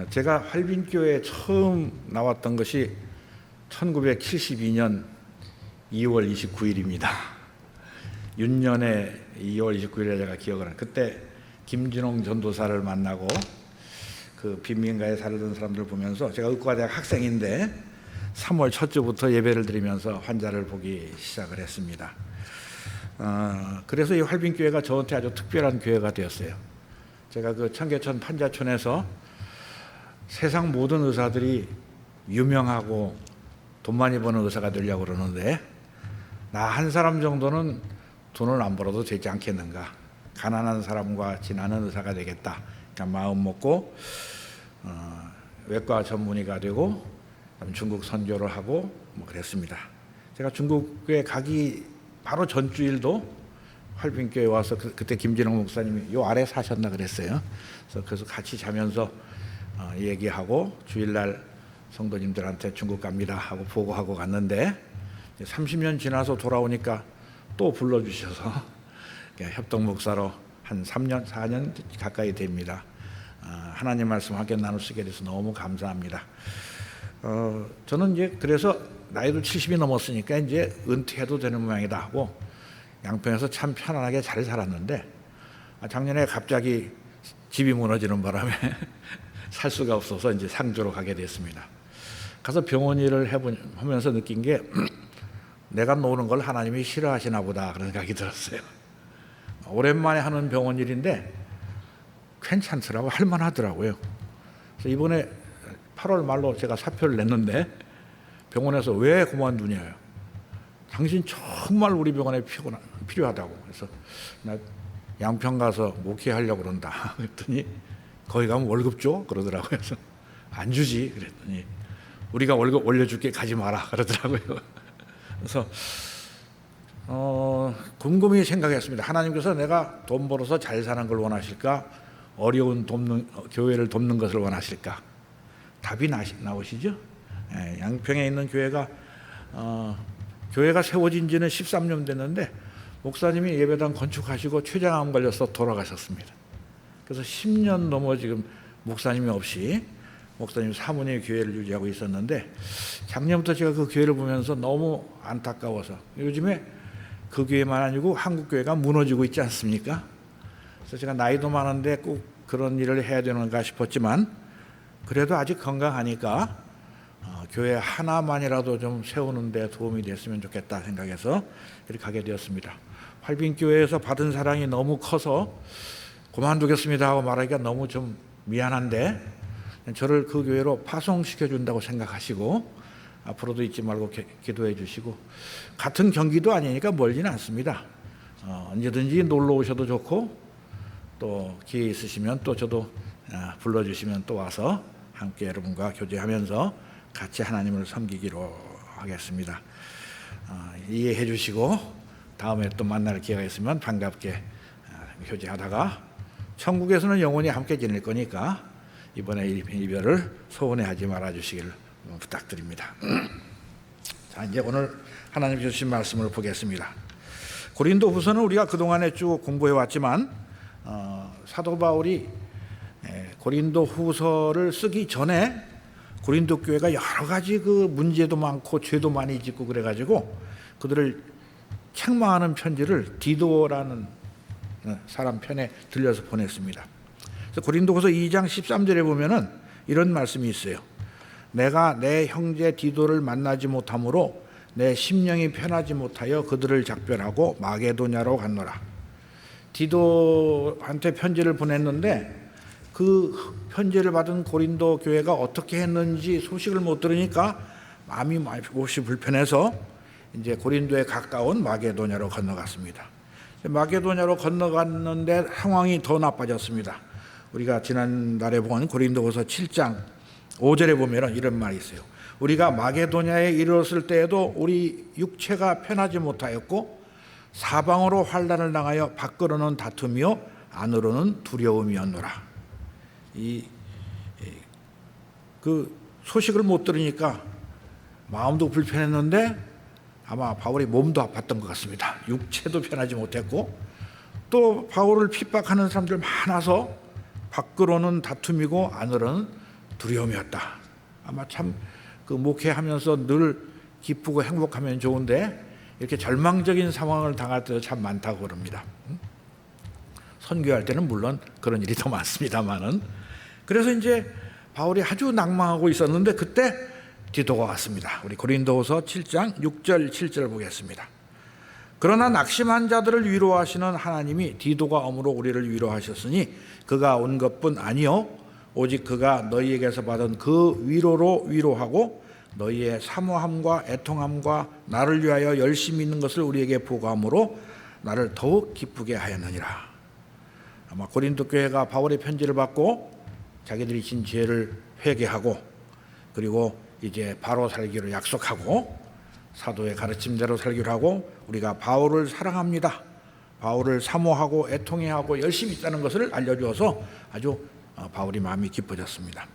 제가 활빈교회에 처음 나왔던 것이 1972년 2월 29일입니다. 윤년에 2월 29일에 제가 기억을 하는, 그때 김진홍 전도사를 만나고 그 빈민가에 살던 사람들 보면서, 제가 의과대학 학생인데 3월 첫 주부터 예배를 드리면서 환자를 보기 시작을 했습니다. 그래서 이 활빈교회가 저한테 아주 특별한 교회가 되었어요. 제가 그 청계천 판자촌에서 세상 모든 의사들이 유명하고 돈 많이 버는 의사가 되려고 그러는데, 나 한 사람 정도는 돈을 안 벌어도 되지 않겠는가, 가난한 사람과 지나는 의사가 되겠다, 그러니까 마음 먹고 외과 전문의가 되고 중국 선교를 하고 뭐 그랬습니다. 제가 중국에 가기 바로 전주일도 활빈교회 와서 그때 김진홍 목사님이 요 아래 사셨나 그랬어요. 그래서 같이 자면서 얘기하고 주일날 성도님들한테 중국 갑니다 하고 보고하고 갔는데, 30년 지나서 돌아오니까 또 불러주셔서 협동 목사로 한 3년, 4년 가까이 됩니다. 하나님 말씀 함께 나눌 수 있게 돼서 너무 감사합니다. 저는 이제 그래서 나이도 70이 넘었으니까 이제 은퇴해도 되는 모양이다 하고 양평에서 참 편안하게 잘 살았는데, 작년에 갑자기 집이 무너지는 바람에 살 수가 없어서 이제 상주로 가게 됐습니다. 가서 병원 일을 하면서 느낀 게 내가 노는 걸 하나님이 싫어하시나 보다 그런 생각이 들었어요. 오랜만에 하는 병원 일인데 괜찮더라고요. 할만하더라고요. 그래서 이번에 8월 말로 제가 사표를 냈는데 병원에서 왜 그만두냐요. 당신 정말 우리 병원에 필요하다고. 그래서 나 양평 가서 목회하려고 그런다 그랬더니 거기 가면 월급 줘? 그러더라고요. 그래서 안 주지 그랬더니 우리가 월급 올려줄게, 가지 마라 그러더라고요. 그래서 곰곰이 생각했습니다. 하나님께서 내가 돈 벌어서 잘 사는 걸 원하실까, 어려운 교회를 돕는 것을 원하실까? 답이 나오시죠? 양평에 있는 교회가 세워진 지는 13년 됐는데 목사님이 예배당 건축하시고 췌장암 걸려서 돌아가셨습니다. 그래서 10년 넘어 지금 목사님이 없이 목사님 사모님의 교회를 유지하고 있었는데, 작년부터 제가 그 교회를 보면서 너무 안타까워서, 요즘에 그 교회만 아니고 한국 교회가 무너지고 있지 않습니까? 그래서 제가 나이도 많은데 꼭 그런 일을 해야 되는가 싶었지만, 그래도 아직 건강하니까 교회 하나만이라도 좀 세우는 데 도움이 됐으면 좋겠다 생각해서 이렇게 가게 되었습니다. 활빈교회에서 받은 사랑이 너무 커서 그만두겠습니다 하고 말하기가 너무 좀 미안한데, 저를 그 교회로 파송시켜 준다고 생각하시고 앞으로도 잊지 말고 기도해 주시고, 같은 경기도 아니니까 멀지는 않습니다. 언제든지 놀러 오셔도 좋고, 또 기회 있으시면 또 저도 불러주시면 또 와서 함께 여러분과 교제하면서 같이 하나님을 섬기기로 하겠습니다. 이해해 주시고 다음에 또 만날 기회가 있으면 반갑게 교제하다가 천국에서는 영원히 함께 지낼 거니까 이번에 이별을 소원해하지 말아주시기를 부탁드립니다. 자, 이제 오늘 하나님 주신 말씀을 보겠습니다. 고린도후서는 우리가 그동안에 쭉 공부해 왔지만 사도 바울이 고린도후서를 쓰기 전에 고린도 교회가 여러 가지 그 문제도 많고 죄도 많이 짓고 그래가지고 그들을 책망하는 편지를 디도라는 사람 편에 들려서 보냈습니다. 그래서 고린도후서 2장 13절에 보면은 이런 말씀이 있어요. 내가 내 형제 디도를 만나지 못함으로 내 심령이 편하지 못하여 그들을 작별하고 마게도냐로 갔노라. 디도한테 편지를 보냈는데 그 편지를 받은 고린도 교회가 어떻게 했는지 소식을 못 들으니까 마음이 몹시 불편해서 이제 고린도에 가까운 마게도냐로 건너갔습니다. 마게도냐로 건너갔는데 상황이 더 나빠졌습니다. 우리가 지난달에 본 고린도후서 7장 5절에 보면 이런 말이 있어요. 우리가 마게도냐에 이르렀을 때에도 우리 육체가 편하지 못하였고 사방으로 환난을 당하여 밖으로는 다툼이요 안으로는 두려움이었노라. 그 소식을 못 들으니까 마음도 불편했는데 아마 바울의 몸도 아팠던 것 같습니다. 육체도 편하지 못했고 또 바울을 핍박하는 사람들 많아서 밖으로는 다툼이고 안으로는 두려움이었다. 아마 참 그 목회하면서 늘 기쁘고 행복하면 좋은데 이렇게 절망적인 상황을 당할 때도 참 많다고 그럽니다. 선교할 때는 물론 그런 일이 더 많습니다만은. 그래서 이제 바울이 아주 낭망하고 있었는데 그때 디도가 왔습니다. 우리 고린도후서 7장 6절 7절 보겠습니다. 그러나 낙심한 자들을 위로하시는 하나님이 디도가 엄으로 우리를 위로하셨으니 그가 온 것뿐 아니요 오직 그가 너희에게서 받은 그 위로로 위로하고 너희의 사모함과 애통함과 나를 위하여 열심히 있는 것을 우리에게 보고함으로 나를 더욱 기쁘게 하였느니라. 아마 고린도 교회가 바울의 편지를 받고 자기들이 진 죄를 회개하고 그리고 이제 바로 살기로 약속하고 사도의 가르침대로 살기로 하고 우리가 바울을 사랑합니다. 바울을 사모하고 애통해하고 열심히 있다는 것을 알려주어서 아주 바울이 마음이 기뻐졌습니다.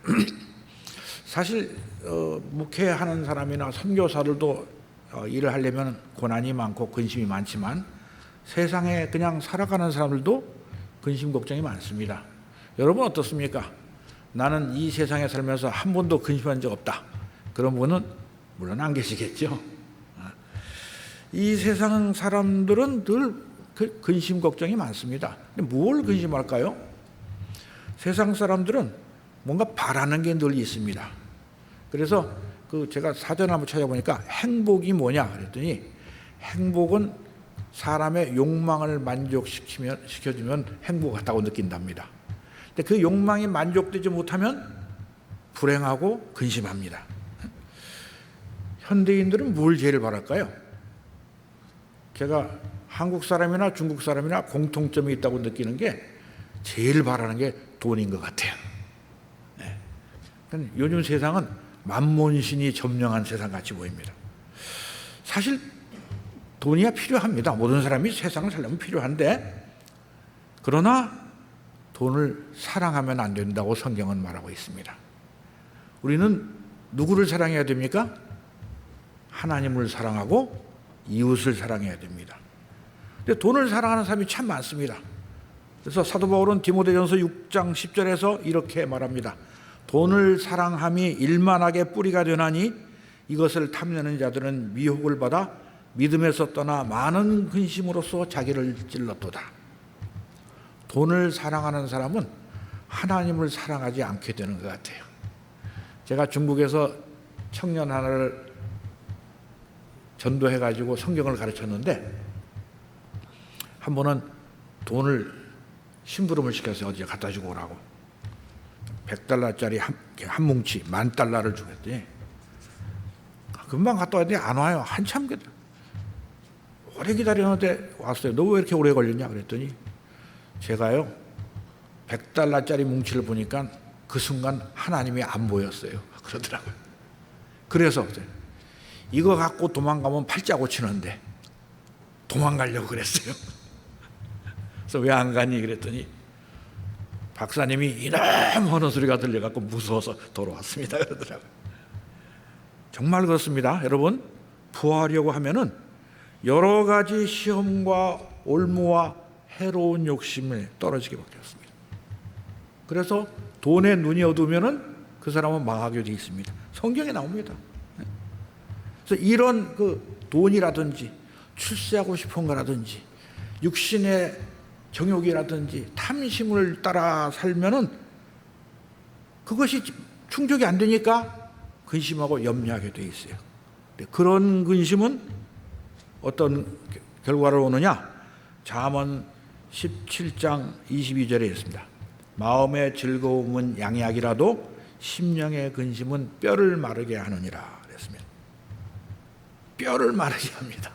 사실 목회하는 사람이나 선교사들도 일을 하려면 고난이 많고 근심이 많지만 세상에 그냥 살아가는 사람들도 근심 걱정이 많습니다. 여러분 어떻습니까? 나는 이 세상에 살면서 한 번도 근심한 적 없다. 그런 분은 물론 안 계시겠죠. 이 세상 사람들은 늘 근심 걱정이 많습니다. 근데 뭘 근심할까요? 세상 사람들은 뭔가 바라는 게 늘 있습니다. 그래서 제가 사전을 한번 찾아보니까 행복이 뭐냐 그랬더니 행복은 사람의 욕망을 만족시켜주면 행복 같다고 느낀답니다. 근데 그 욕망이 만족되지 못하면 불행하고 근심합니다. 현대인들은 뭘 제일 바랄까요? 제가 한국 사람이나 중국 사람이나 공통점이 있다고 느끼는 게 제일 바라는 게 돈인 것 같아요. 네. 요즘 세상은 만몬신이 점령한 세상 같이 보입니다. 사실 돈이야 필요합니다. 모든 사람이 세상을 살려면 필요한데 그러나 돈을 사랑하면 안 된다고 성경은 말하고 있습니다. 우리는 누구를 사랑해야 됩니까? 하나님을 사랑하고 이웃을 사랑해야 됩니다. 근데 돈을 사랑하는 사람이 참 많습니다. 그래서 사도 바울은 디모데전서 6장 10절에서 이렇게 말합니다. 돈을 사랑함이 일만하게 뿌리가 되나니 이것을 탐내는 자들은 미혹을 받아 믿음에서 떠나 많은 근심으로써 자기를 찔렀도다. 돈을 사랑하는 사람은 하나님을 사랑하지 않게 되는 것 같아요. 제가 중국에서 청년 하나를 전도해가지고 성경을 가르쳤는데 한 번은 돈을 심부름을 시켜서 어디에 갖다 주고 오라고 $100짜리 한 뭉치 $10,000를 주겠더니 금방 갔다 왔더니 안 와요. 한참 오래 기다렸는데 왔어요. 너 왜 이렇게 오래 걸렸냐 그랬더니 제가요 $100짜리 뭉치를 보니까 그 순간 하나님이 안 보였어요. 그러더라고요. 그래서 이거 갖고 도망가면 팔자 고치는데 도망가려고 그랬어요. 그래서 왜 안 가니 그랬더니 박사님이 이놈 하는 소리가 들려갖고 무서워서 돌아왔습니다. 그러더라고요. 정말 그렇습니다. 여러분 부하려고 하면은 여러 가지 시험과 올무와 해로운 욕심에 떨어지게밖에 없습니다. 그래서 돈에 눈이 어두우면은 그 사람은 망하게 되어 있습니다. 성경에 나옵니다. 그래서 이런 돈이라든지 출세하고 싶은 거라든지 육신의 정욕이라든지 탐심을 따라 살면은 그것이 충족이 안 되니까 근심하고 염려하게 돼 있어요. 그런 근심은 어떤 결과를 오느냐? 잠언 17장 22절에 있습니다. 마음의 즐거움은 양약이라도 심령의 근심은 뼈를 마르게 하느니라 그랬습니다. 뼈를 마르게 합니다.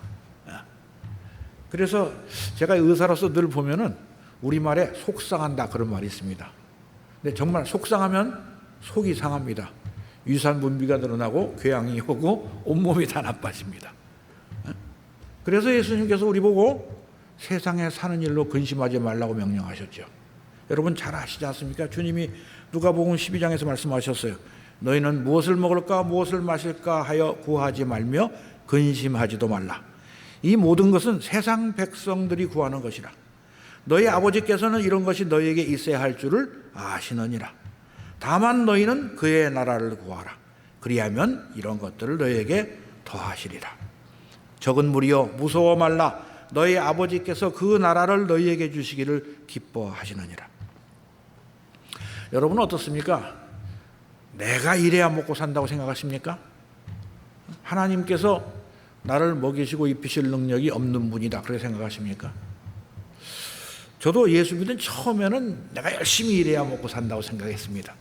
그래서 제가 의사로서 늘 보면은 우리말에 속상한다 그런 말이 있습니다. 근데 정말 속상하면 속이 상합니다. 유산 분비가 늘어나고 궤양이 오고 온몸이 다 나빠집니다. 그래서 예수님께서 우리 보고 세상에 사는 일로 근심하지 말라고 명령하셨죠. 여러분 잘 아시지 않습니까? 주님이 누가복음 12장에서 말씀하셨어요. 너희는 무엇을 먹을까 무엇을 마실까 하여 구하지 말며 근심하지도 말라. 이 모든 것은 세상 백성들이 구하는 것이라. 너희 아버지께서는 이런 것이 너희에게 있어야 할 줄을 아시느니라. 다만 너희는 그의 나라를 구하라. 그리하면 이런 것들을 너희에게 더하시리라. 적은 무리여 무서워 말라. 너희 아버지께서 그 나라를 너희에게 주시기를 기뻐하시느니라. 여러분 어떻습니까? 내가 이래야 먹고 산다고 생각하십니까? 하나님께서 나를 먹이시고 입히실 능력이 없는 분이다 그렇게 생각하십니까? 저도 예수 믿은 처음에는 내가 열심히 일해야 먹고 산다고 생각했습니다.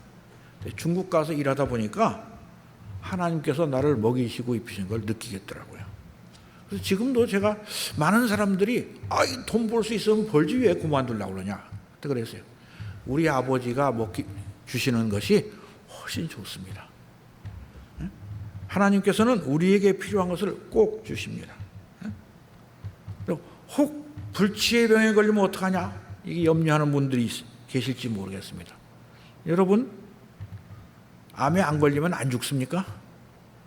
중국 가서 일하다 보니까 하나님께서 나를 먹이시고 입히신 걸 느끼겠더라고요. 그래서 지금도 제가 많은 사람들이 돈 벌 수 있으면 벌지 왜 그만두려고 그러냐 그때 그랬어요. 우리 아버지가 주시는 것이 훨씬 좋습니다. 하나님께서는 우리에게 필요한 것을 꼭 주십니다. 혹 불치의 병에 걸리면 어떡하냐 이게 염려하는 분들이 계실지 모르겠습니다. 여러분 암에 안 걸리면 안 죽습니까?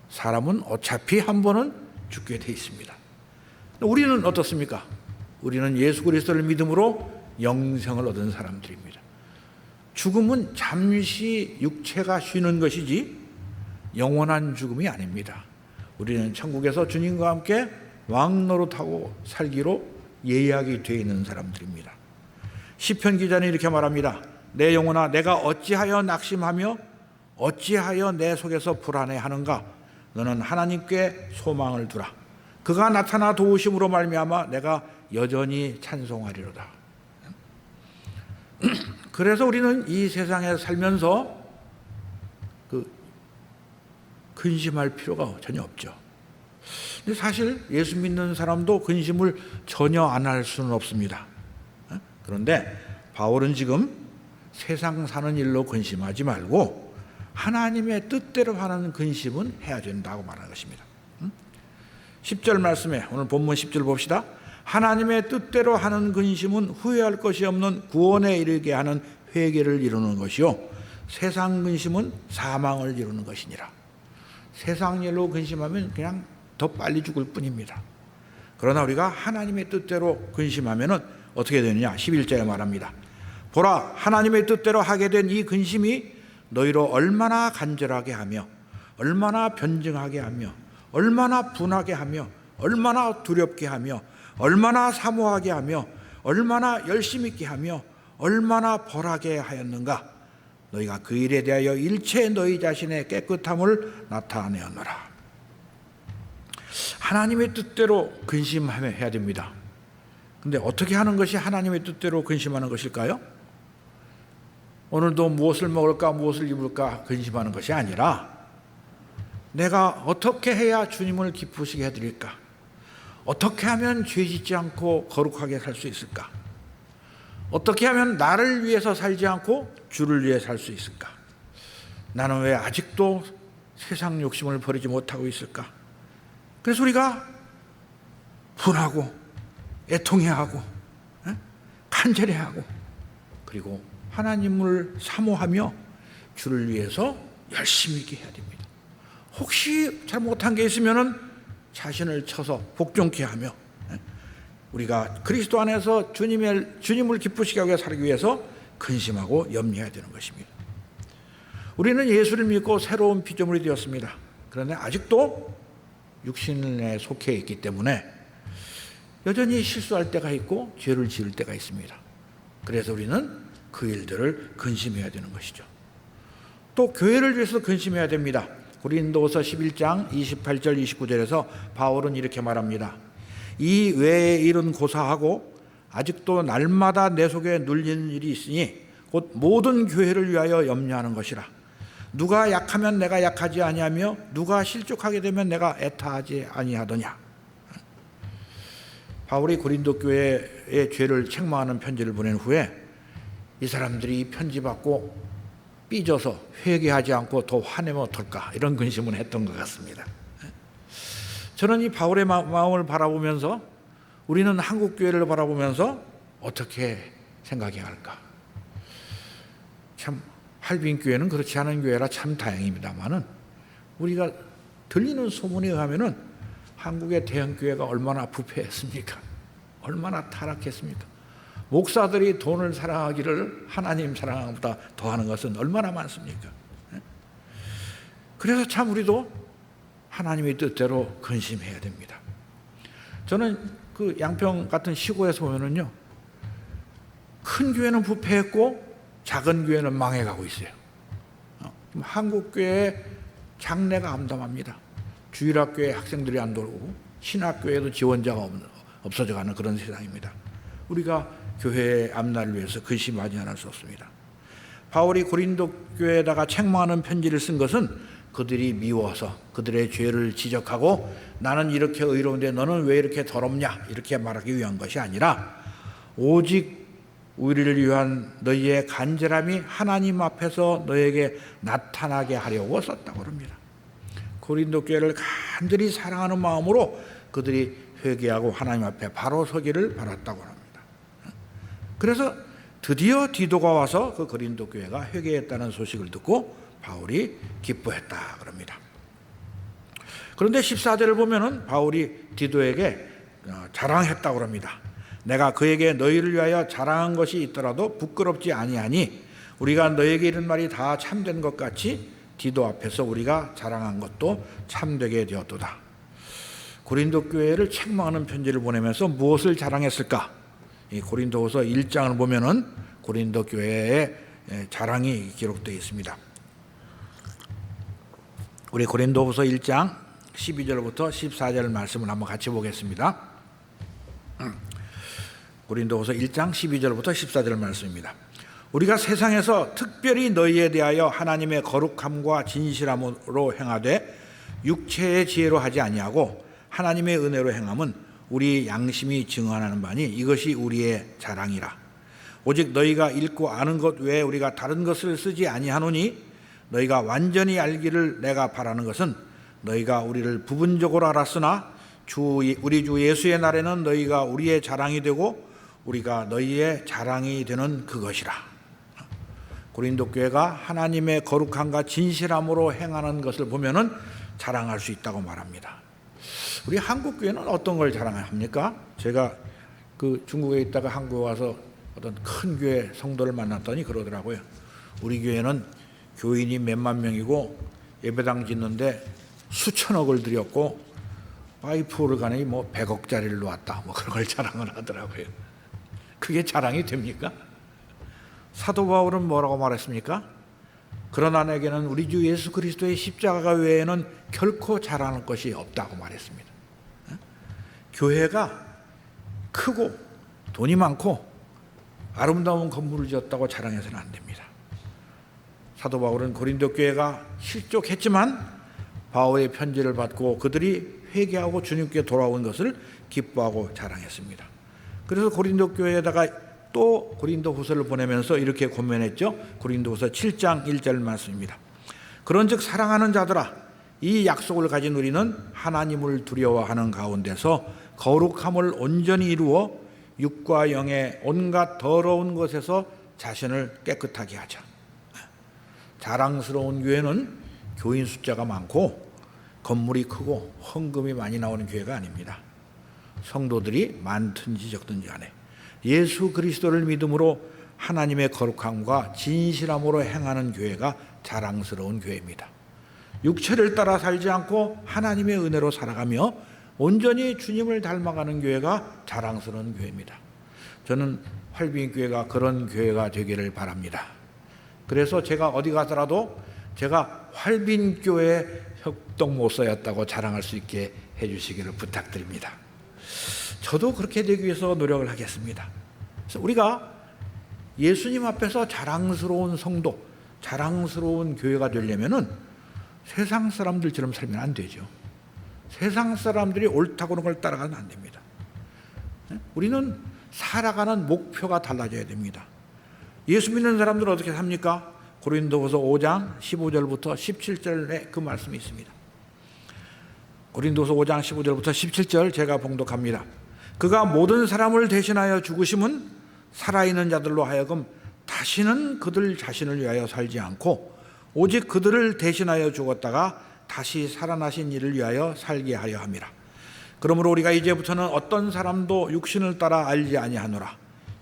사람은 어차피 한 번은 죽게 돼 있습니다. 우리는 어떻습니까? 우리는 예수 그리스도를 믿음으로 영생을 얻은 사람들입니다. 죽음은 잠시 육체가 쉬는 것이지 영원한 죽음이 아닙니다. 우리는 천국에서 주님과 함께 왕노릇하고 살기로 예약이 되어 있는 사람들입니다. 시편 기자는 이렇게 말합니다. 내 영혼아 내가 어찌하여 낙심하며 어찌하여 내 속에서 불안해하는가? 너는 하나님께 소망을 두라. 그가 나타나 도우심으로 말미암아 내가 여전히 찬송하리로다. 그래서 우리는 이 세상에 살면서 근심할 필요가 전혀 없죠. 근데 사실 예수 믿는 사람도 근심을 전혀 안 할 수는 없습니다. 그런데 바울은 지금 세상 사는 일로 근심하지 말고 하나님의 뜻대로 하는 근심은 해야 된다고 말하는 것입니다. 10절 말씀에 오늘 본문 10절 봅시다. 하나님의 뜻대로 하는 근심은 후회할 것이 없는 구원에 이르게 하는 회개를 이루는 것이요 세상 근심은 사망을 이루는 것이니라. 세상 일로 근심하면 그냥 더 빨리 죽을 뿐입니다. 그러나 우리가 하나님의 뜻대로 근심하면 어떻게 되느냐 11절에 말합니다. 보라 하나님의 뜻대로 하게 된 이 근심이 너희로 얼마나 간절하게 하며 얼마나 변증하게 하며 얼마나 분하게 하며 얼마나 두렵게 하며 얼마나 사모하게 하며 얼마나 열심 있게 하며 얼마나 벌하게 하였는가. 너희가 그 일에 대하여 일체 너희 자신의 깨끗함을 나타내었노라. 하나님의 뜻대로 근심해야 됩니다. 그런데 어떻게 하는 것이 하나님의 뜻대로 근심하는 것일까요? 오늘도 무엇을 먹을까 무엇을 입을까 근심하는 것이 아니라 내가 어떻게 해야 주님을 기쁘시게 해드릴까? 어떻게 하면 죄 짓지 않고 거룩하게 살 수 있을까? 어떻게 하면 나를 위해서 살지 않고 주를 위해 살 수 있을까? 나는 왜 아직도 세상 욕심을 버리지 못하고 있을까? 그래서 우리가 분하고 애통해하고 간절해하고 그리고 하나님을 사모하며 주를 위해서 열심히 있게 해야 됩니다. 혹시 잘못한 게 있으면 자신을 쳐서 복종케 하며 우리가 그리스도 안에서 주님을 기쁘시게 하게 살기 위해서 근심하고 염려해야 되는 것입니다. 우리는 예수를 믿고 새로운 피조물이 되었습니다. 그런데 아직도 육신에 속해 있기 때문에 여전히 실수할 때가 있고 죄를 지을 때가 있습니다. 그래서 우리는 그 일들을 근심해야 되는 것이죠. 또 교회를 위해서 근심해야 됩니다. 고린도서 11장 28절 29절에서 바울은 이렇게 말합니다. 이 외의 일은 고사하고 아직도 날마다 내 속에 눌리는 일이 있으니 곧 모든 교회를 위하여 염려하는 것이라. 누가 약하면 내가 약하지 아니하며 누가 실족하게 되면 내가 애타하지 아니하더냐. 바울이 고린도 교회의 죄를 책망하는 편지를 보낸 후에 이 사람들이 이 편지 받고 삐져서 회개하지 않고 더 화내면 어떨까 이런 근심을 했던 것 같습니다. 저는 이 바울의 마음을 바라보면서 우리는 한국 교회를 바라보면서 어떻게 생각해야 할까? 참 할빈 교회는 그렇지 않은 교회라 참 다행입니다만은 우리가 들리는 소문에 의하면은 한국의 대형 교회가 얼마나 부패했습니까? 얼마나 타락했습니까? 목사들이 돈을 사랑하기를 하나님 사랑보다 더하는 것은 얼마나 많습니까? 그래서 참 우리도 하나님의 뜻대로 근심해야 됩니다. 저는 그 양평 같은 시골에서 보면은요, 큰 교회는 부패했고 작은 교회는 망해가고 있어요. 한국 교회 장래가 암담합니다. 주일학교에 학생들이 안 돌고 신학교에도 지원자가 없어져가는 그런 세상입니다. 우리가 교회의 앞날을 위해서 근심하지 않을 수 없습니다. 바울이 고린도 교회에다가 책망하는 편지를 쓴 것은 그들이 미워서 그들의 죄를 지적하고 나는 이렇게 의로운데 너는 왜 이렇게 더럽냐 이렇게 말하기 위한 것이 아니라 오직 우리를 위한 너희의 간절함이 하나님 앞에서 너에게 나타나게 하려고 썼다고 합니다. 고린도 교회를 간절히 사랑하는 마음으로 그들이 회개하고 하나님 앞에 바로 서기를 바랐다고 합니다. 그래서 드디어 디도가 와서 그 고린도 교회가 회개했다는 소식을 듣고 바울이 기뻐했다 그럽니다. 그런데 14절을 보면은 바울이 디도에게 자랑했다고 합니다. 내가 그에게 너희를 위하여 자랑한 것이 있더라도 부끄럽지 아니하니 우리가 너에게 이런 말이 다 참된 것 같이 디도 앞에서 우리가 자랑한 것도 참되게 되었도다. 고린도 교회를 책망하는 편지를 보내면서 무엇을 자랑했을까? 이 고린도후서 1장을 보면은 고린도 교회의 자랑이 기록되어 있습니다. 우리 고린도후서 1장 12절부터 14절 말씀을 한번 같이 보겠습니다. 고린도후서 1장 12절부터 14절 말씀입니다. 우리가 세상에서 특별히 너희에 대하여 하나님의 거룩함과 진실함으로 행하되 육체의 지혜로 하지 아니하고 하나님의 은혜로 행함은 우리 양심이 증언하는 바니 이것이 우리의 자랑이라. 오직 너희가 읽고 아는 것 외에 우리가 다른 것을 쓰지 아니하노니 너희가 완전히 알기를 내가 바라는 것은 너희가 우리를 부분적으로 알았으나 우리 주 예수의 날에는 너희가 우리의 자랑이 되고 우리가 너희의 자랑이 되는 그것이라. 고린도 교회가 하나님의 거룩함과 진실함으로 행하는 것을 보면은 자랑할 수 있다고 말합니다. 우리 한국 교회는 어떤 걸 자랑합니까? 제가 그 중국에 있다가 한국에 와서 어떤 큰 교회 성도를 만났더니 그러더라고요. 우리 교회는 교인이 몇만 명이고 예배당 짓는데 수천억을 들였고 파이프 오르간이 뭐 100억짜리를 놓았다. 뭐 그런 걸 자랑을 하더라고요. 그게 자랑이 됩니까? 사도 바울은 뭐라고 말했습니까? 그러나 내게는 우리 주 예수 그리스도의 십자가 외에는 결코 자랑할 것이 없다고 말했습니다. 교회가 크고 돈이 많고 아름다운 건물을 지었다고 자랑해서는 안 됩니다. 사도 바울은 고린도 교회가 실족했지만 바울의 편지를 받고 그들이 회개하고 주님께 돌아온 것을 기뻐하고 자랑했습니다. 그래서 고린도 교회에다가 또 고린도후서를 보내면서 이렇게 권면했죠. 고린도후서 7장 1절 말씀입니다. 그런즉 사랑하는 자들아 이 약속을 가진 우리는 하나님을 두려워하는 가운데서 거룩함을 온전히 이루어 육과 영의 온갖 더러운 것에서 자신을 깨끗하게 하자. 자랑스러운 교회는 교인 숫자가 많고 건물이 크고 헌금이 많이 나오는 교회가 아닙니다. 성도들이 많든지 적든지 간에 예수 그리스도를 믿음으로 하나님의 거룩함과 진실함으로 행하는 교회가 자랑스러운 교회입니다. 육체를 따라 살지 않고 하나님의 은혜로 살아가며 온전히 주님을 닮아가는 교회가 자랑스러운 교회입니다. 저는 활빈교회가 그런 교회가 되기를 바랍니다. 그래서 제가 어디 가더라도 제가 활빈교회 협동목사였다고 자랑할 수 있게 해주시기를 부탁드립니다. 저도 그렇게 되기 위해서 노력을 하겠습니다. 그래서 우리가 예수님 앞에서 자랑스러운 성도, 자랑스러운 교회가 되려면은 세상 사람들처럼 살면 안 되죠. 세상 사람들이 옳다고 하는 걸 따라가면 안 됩니다. 우리는 살아가는 목표가 달라져야 됩니다. 예수 믿는 사람들은 어떻게 삽니까? 고린도후서 5장 15절부터 17절에 그 말씀이 있습니다. 고린도후서 5장 15절부터 17절 제가 봉독합니다. 그가 모든 사람을 대신하여 죽으심은 살아있는 자들로 하여금 다시는 그들 자신을 위하여 살지 않고 오직 그들을 대신하여 죽었다가 다시 살아나신 이를 위하여 살게 하려 함이라. 그러므로 우리가 이제부터는 어떤 사람도 육신을 따라 알지 아니하노라.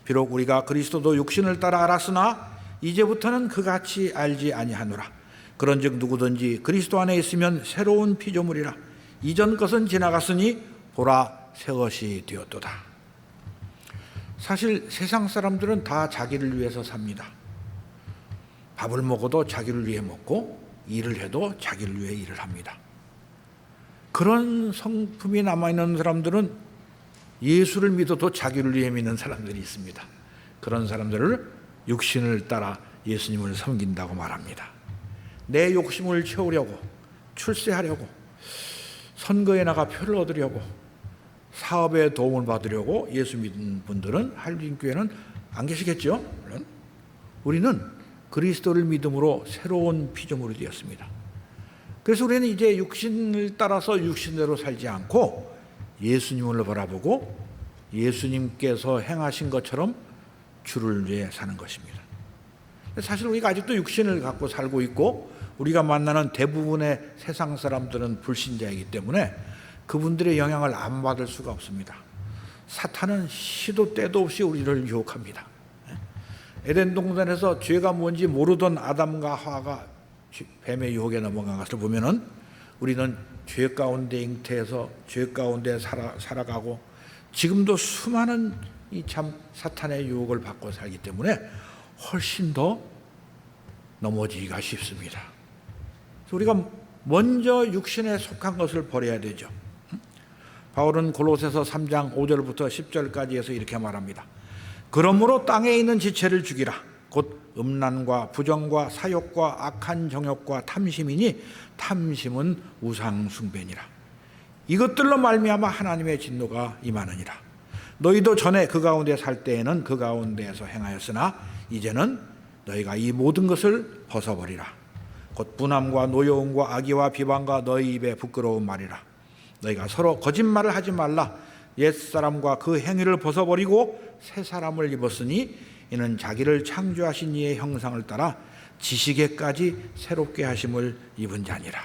비록 우리가 그리스도도 육신을 따라 알았으나 이제부터는 그같이 알지 아니하노라. 그런즉 누구든지 그리스도 안에 있으면 새로운 피조물이라. 이전 것은 지나갔으니 보라 새 것이 되었도다. 사실 세상 사람들은 다 자기를 위해서 삽니다. 밥을 먹어도 자기를 위해 먹고 일을 해도 자기를 위해 일을 합니다. 그런 성품이 남아있는 사람들은 예수를 믿어도 자기를 위해 믿는 사람들이 있습니다. 그런 사람들을 육신을 따라 예수님을 섬긴다고 말합니다. 내 욕심을 채우려고, 출세하려고, 선거에 나가 표를 얻으려고, 사업에 도움을 받으려고 예수 믿는 분들은 한림교회는 안 계시겠죠? 물론 우리는 그리스도를 믿음으로 새로운 피조물이 되었습니다. 그래서 우리는 이제 육신을 따라서 육신대로 살지 않고 예수님을 바라보고 예수님께서 행하신 것처럼 주를 위해 사는 것입니다. 사실 우리가 아직도 육신을 갖고 살고 있고 우리가 만나는 대부분의 세상 사람들은 불신자이기 때문에 그분들의 영향을 안 받을 수가 없습니다. 사탄은 시도 때도 없이 우리를 유혹합니다. 에덴 동산에서 죄가 뭔지 모르던 아담과 하와가 뱀의 유혹에 넘어간 것을 보면은 우리는 죄 가운데 잉태해서 죄 가운데 살아가고 지금도 수많은 이 참 사탄의 유혹을 받고 살기 때문에 훨씬 더 넘어지기가 쉽습니다. 그래서 우리가 먼저 육신에 속한 것을 버려야 되죠. 바울은 골로새서 3장 5절부터 10절까지 해서 이렇게 말합니다. 그러므로 땅에 있는 지체를 죽이라. 곧 음란과 부정과 사욕과 악한 정욕과 탐심이니 탐심은 우상 숭배니라. 이것들로 말미암아 하나님의 진노가 임하느니라. 너희도 전에 그 가운데 살 때에는 그 가운데에서 행하였으나 이제는 너희가 이 모든 것을 벗어버리라. 곧 분함과 노여움과 악의와 비방과 너희 입에 부끄러운 말이라. 너희가 서로 거짓말을 하지 말라. 옛사람과 그 행위를 벗어버리고 새 사람을 입었으니 이는 자기를 창조하신 이의 형상을 따라 지식에까지 새롭게 하심을 입은 자니라.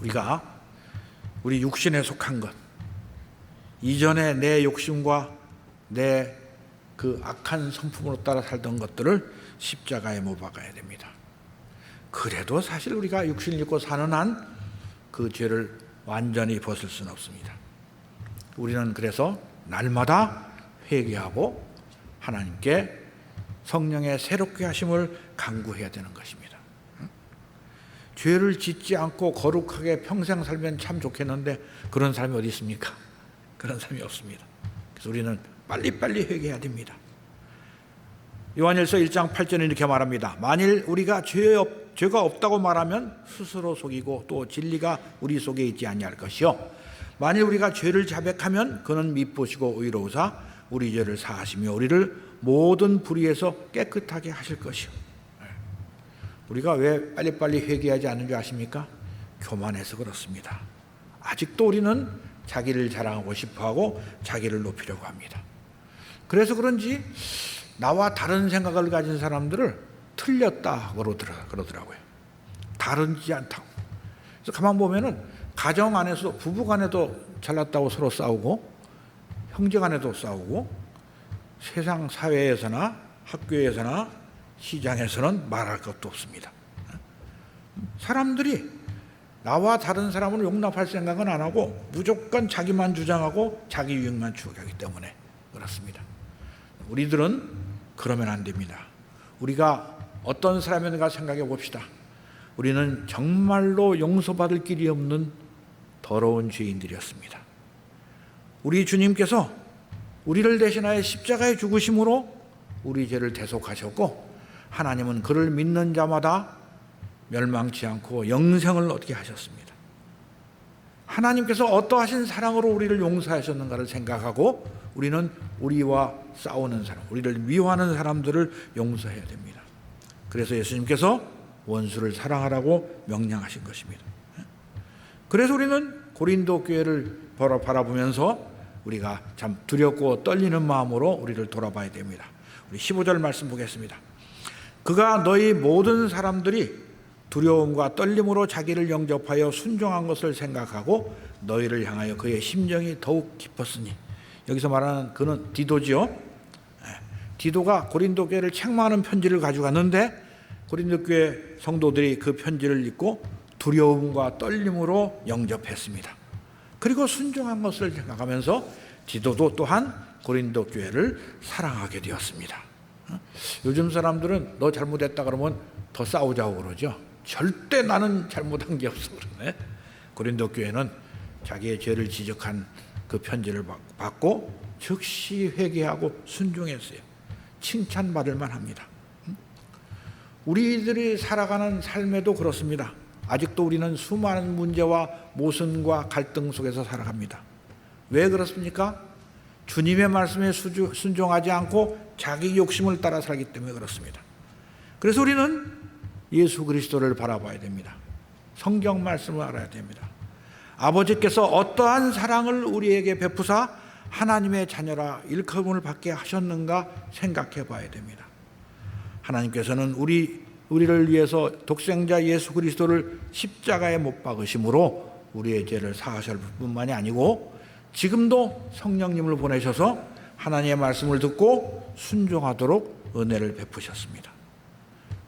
우리가 우리 육신에 속한 것, 이전에 내 욕심과 내 그 악한 성품으로 따라 살던 것들을 십자가에 못 박아야 됩니다. 그래도 사실 우리가 육신을 입고 사는 한 그 죄를 완전히 벗을 수는 없습니다. 우리는 그래서 날마다 회개하고 하나님께 성령의 새롭게 하심을 간구해야 되는 것입니다. 죄를 짓지 않고 거룩하게 평생 살면 참 좋겠는데 그런 사람이 어디 있습니까? 그런 사람이 없습니다. 그래서 우리는 빨리빨리 회개해야 됩니다. 요한일서 1장 8절에 이렇게 말합니다. 만일 우리가 죄가 없다고 말하면 스스로 속이고 또 진리가 우리 속에 있지 아니할 것이요 만일 우리가 죄를 자백하면 그는 미쁘시고 의로우사 우리 죄를 사하시며 우리를 모든 불의에서 깨끗하게 하실 것이요. 우리가 왜 빨리빨리 회개하지 않는 줄 아십니까? 교만해서 그렇습니다. 아직도 우리는 자기를 자랑하고 싶어하고 자기를 높이려고 합니다. 그래서 그런지 나와 다른 생각을 가진 사람들을 틀렸다 그러더라고요. 다르지 않다고. 그래서 가만 보면은 가정 안에서 부부 간에도 잘났다고 서로 싸우고 형제 간에도 싸우고 세상 사회에서나 학교에서나 시장에서는 말할 것도 없습니다. 사람들이 나와 다른 사람을 용납할 생각은 안 하고 무조건 자기만 주장하고 자기 유익만 추구하기 때문에 그렇습니다. 우리들은 그러면 안 됩니다. 우리가 어떤 사람인가 생각해 봅시다. 우리는 정말로 용서받을 길이 없는 더러운 죄인들이었습니다. 우리 주님께서 우리를 대신하여 십자가에 죽으심으로 우리 죄를 대속하셨고 하나님은 그를 믿는 자마다 멸망치 않고 영생을 얻게 하셨습니다. 하나님께서 어떠하신 사랑으로 우리를 용서하셨는가를 생각하고 우리는 우리와 싸우는 사람, 우리를 미워하는 사람들을 용서해야 됩니다. 그래서 예수님께서 원수를 사랑하라고 명령하신 것입니다. 그래서 우리는 고린도 교회를 바라보면서 우리가 참 두렵고 떨리는 마음으로 우리를 돌아봐야 됩니다. 우리 15절 말씀 보겠습니다. 그가 너희 모든 사람들이 두려움과 떨림으로 자기를 영접하여 순종한 것을 생각하고 너희를 향하여 그의 심정이 더욱 깊었으니 여기서 말하는 그는 디도지요. 디도가 고린도 교회를 책망하는 편지를 가져갔는데 고린도 교회 성도들이 그 편지를 읽고 두려움과 떨림으로 영접했습니다. 그리고 순종한 것을 생각하면서 디도도 또한 고린도 교회를 사랑하게 되었습니다. 요즘 사람들은 너 잘못했다 그러면 더 싸우자고 그러죠. 절대 나는 잘못한 게 없어 그러네. 고린도 교회는 자기의 죄를 지적한 그 편지를 받고 즉시 회개하고 순종했어요. 칭찬받을 만합니다. 우리들이 살아가는 삶에도 그렇습니다. 아직도 우리는 수많은 문제와 모순과 갈등 속에서 살아갑니다. 왜 그렇습니까? 주님의 말씀에 순종하지 않고 자기 욕심을 따라 살기 때문에 그렇습니다. 그래서 우리는 예수 그리스도를 바라봐야 됩니다. 성경 말씀을 알아야 됩니다. 아버지께서 어떠한 사랑을 우리에게 베푸사 하나님의 자녀라 일컬음을 받게 하셨는가 생각해 봐야 됩니다. 하나님께서는 우리를 위해서 독생자 예수 그리스도를 십자가에 못 박으심으로 우리의 죄를 사하실 뿐만이 아니고 지금도 성령님을 보내셔서 하나님의 말씀을 듣고 순종하도록 은혜를 베푸셨습니다.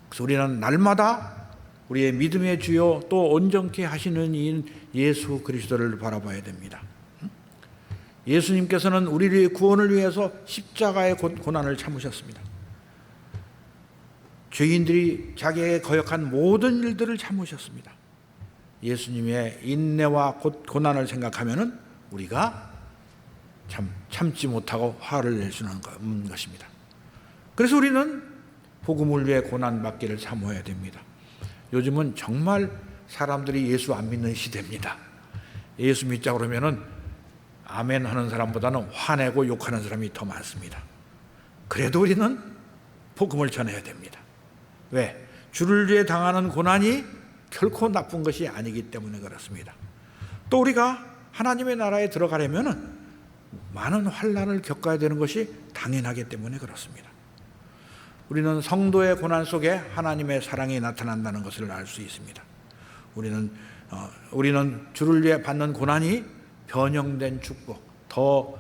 그래서 우리는 날마다 우리의 믿음의 주요 또 온전케 하시는 이인 예수 그리스도를 바라봐야 됩니다. 예수님께서는 우리의 구원을 위해서 십자가의 고난을 참으셨습니다. 죄인들이 자기에게 거역한 모든 일들을 참으셨습니다. 예수님의 인내와 고난을 생각하면은 우리가 참지 못하고 화를 낼 수는 없는 것입니다. 그래서 우리는 복음을 위해 고난받기를 사모해야 됩니다. 요즘은 정말 사람들이 예수 안 믿는 시대입니다. 예수 믿자 그러면은 아멘 하는 사람보다는 화내고 욕하는 사람이 더 많습니다. 그래도 우리는 복음을 전해야 됩니다. 왜? 주를 위해 당하는 고난이 결코 나쁜 것이 아니기 때문에 그렇습니다. 또 우리가 하나님의 나라에 들어가려면 많은 환난을 겪어야 되는 것이 당연하기 때문에 그렇습니다. 우리는 성도의 고난 속에 하나님의 사랑이 나타난다는 것을 알 수 있습니다. 우리는 주를 위해 받는 고난이 변형된 축복, 더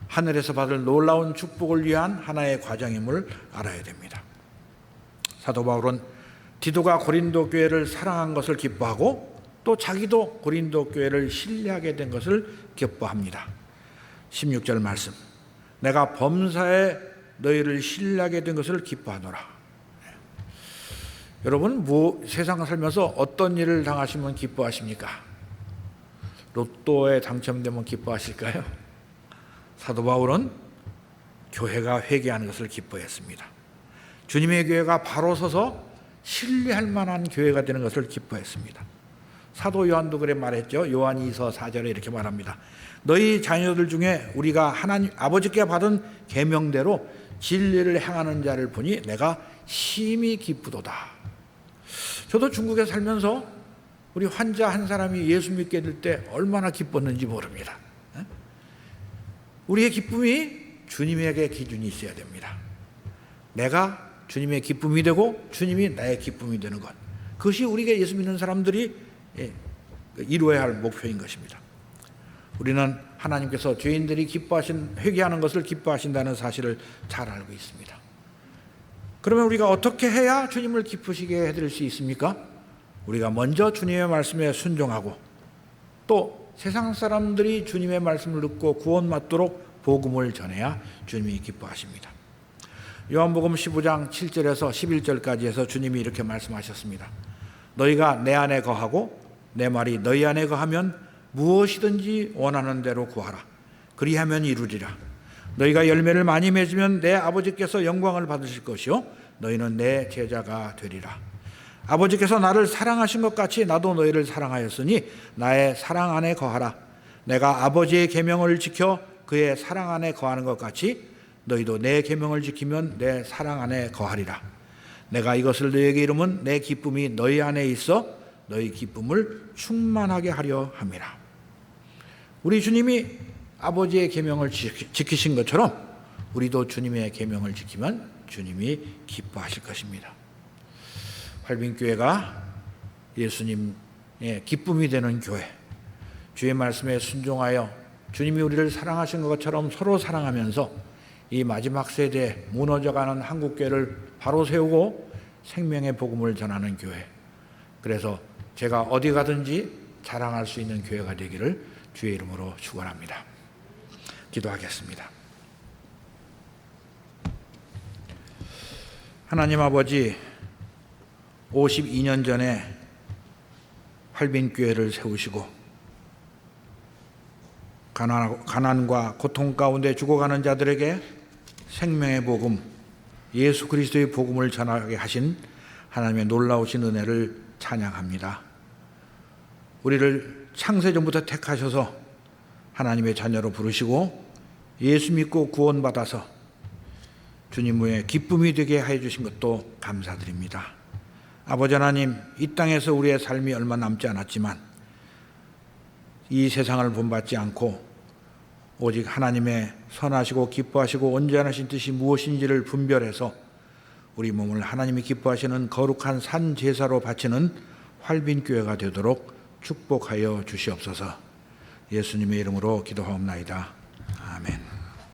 하늘에서 받을 놀라운 축복을 위한 하나의 과정임을 알아야 됩니다. 사도 바울은 디도가 고린도 교회를 사랑한 것을 기뻐하고 또 자기도 고린도 교회를 신뢰하게 된 것을 기뻐합니다. 16절 말씀, 내가 범사에 너희를 신뢰하게 된 것을 기뻐하노라. 여러분 세상 살면서 어떤 일을 당하시면 기뻐하십니까? 로또에 당첨되면 기뻐하실까요? 사도 바울은 교회가 회개하는 것을 기뻐했습니다. 주님의 교회가 바로 서서 신뢰할 만한 교회가 되는 것을 기뻐했습니다. 사도 요한도 그래 말했죠. 요한 2서 4절에 이렇게 말합니다. 너희 자녀들 중에 우리가 하나님 아버지께 받은 계명대로 진리를 행하는 자를 보니 내가 심히 기쁘도다. 저도 중국에 살면서 우리 환자 한 사람이 예수 믿게 될 때 얼마나 기뻤는지 모릅니다. 우리의 기쁨이 주님에게 기준이 있어야 됩니다. 내가 주님의 기쁨이 되고 주님이 나의 기쁨이 되는 것, 그것이 우리가 예수 믿는 사람들이 이루어야 할 목표인 것입니다. 우리는 하나님께서 죄인들이 회개하는 것을 기뻐하신다는 사실을 잘 알고 있습니다. 그러면 우리가 어떻게 해야 주님을 기쁘시게 해드릴 수 있습니까? 우리가 먼저 주님의 말씀에 순종하고 또 세상 사람들이 주님의 말씀을 듣고 구원받도록 복음을 전해야 주님이 기뻐하십니다. 요한복음 15장 7절에서 11절까지 해서 주님이 이렇게 말씀하셨습니다. 너희가 내 안에 거하고 내 말이 너희 안에 거하면 무엇이든지 원하는 대로 구하라. 그리하면 이루리라. 너희가 열매를 많이 맺으면 내 아버지께서 영광을 받으실 것이요 너희는 내 제자가 되리라. 아버지께서 나를 사랑하신 것 같이 나도 너희를 사랑하였으니 나의 사랑 안에 거하라. 내가 아버지의 계명을 지켜 그의 사랑 안에 거하는 것 같이 너희도 내 계명을 지키면 내 사랑 안에 거하리라. 내가 이것을 너희에게 이름은 내 기쁨이 너희 안에 있어 너희 기쁨을 충만하게 하려 함이라. 우리 주님이 아버지의 계명을 지키신 것처럼 우리도 주님의 계명을 지키면 주님이 기뻐하실 것입니다. 활빈교회가 예수님의 기쁨이 되는 교회, 주의 말씀에 순종하여 주님이 우리를 사랑하신 것처럼 서로 사랑하면서 이 마지막 세대에 무너져가는 한국교회를 바로 세우고 생명의 복음을 전하는 교회, 그래서 제가 어디 가든지 자랑할 수 있는 교회가 되기를 주의 이름으로 축원합니다. 기도하겠습니다. 하나님 아버지, 52년 전에 활빈교회를 세우시고 가난과 고통 가운데 죽어가는 자들에게 생명의 복음, 예수 그리스도의 복음을 전하게 하신 하나님의 놀라우신 은혜를 찬양합니다. 우리를 창세전부터 택하셔서 하나님의 자녀로 부르시고 예수 믿고 구원받아서 주님의 기쁨이 되게 해 주신 것도 감사드립니다. 아버지 하나님, 이 땅에서 우리의 삶이 얼마 남지 않았지만 이 세상을 본받지 않고 오직 하나님의 선하시고 기뻐하시고 온전하신 뜻이 무엇인지를 분별해서 우리 몸을 하나님이 기뻐하시는 거룩한 산 제사로 바치는 활빈교회가 되도록 축복하여 주시옵소서. 예수님의 이름으로 기도하옵나이다. 아멘.